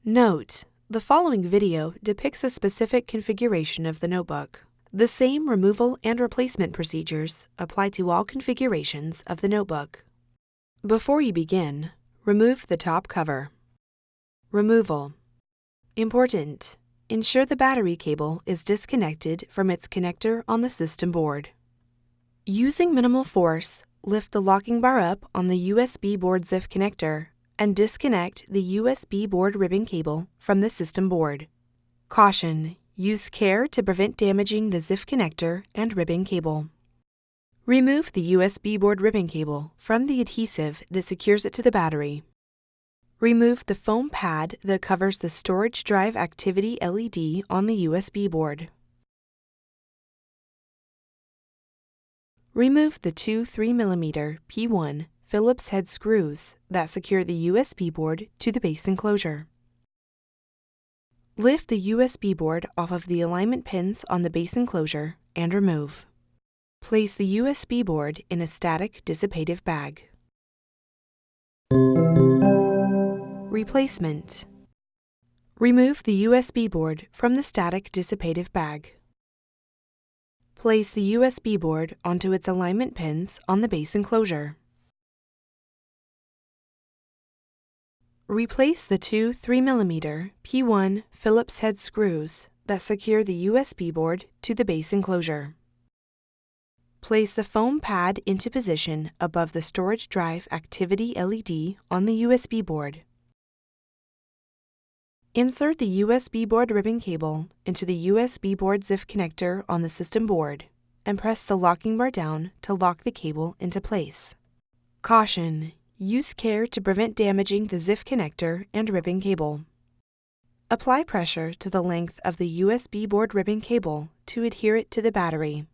Note: the following video depicts a specific configuration of the notebook. The same removal and replacement procedures apply to all configurations of the notebook. Before you begin, remove the top cover. Removal. Important: ensure the battery cable is disconnected from its connector on the system board. Using minimal force, lift the locking bar up on the USB board ZIF connector and disconnect the USB board ribbon cable from the system board. Caution: use care to prevent damaging the ZIF connector and ribbon cable. Remove the USB board ribbon cable from the adhesive that secures it to the battery. Remove the foam pad that covers the storage drive activity LED on the USB board. Remove the two 3mm P1 Phillips-head screws that secure the USB board to the base enclosure. Lift the USB board off of the alignment pins on the base enclosure and remove. Place the USB board in a static dissipative bag. Replacement. Remove the USB board from the static dissipative bag. Place the USB board onto its alignment pins on the base enclosure. Replace the two 3mm P1 Phillips-head screws that secure the USB board to the base enclosure. Place the foam pad into position above the storage drive activity LED on the USB board. Insert the USB board ribbon cable into the USB board ZIF connector on the system board and press the locking bar down to lock the cable into place. Caution: use care to prevent damaging the ZIF connector and ribbon cable. Apply pressure to the length of the USB board ribbon cable to adhere it to the battery.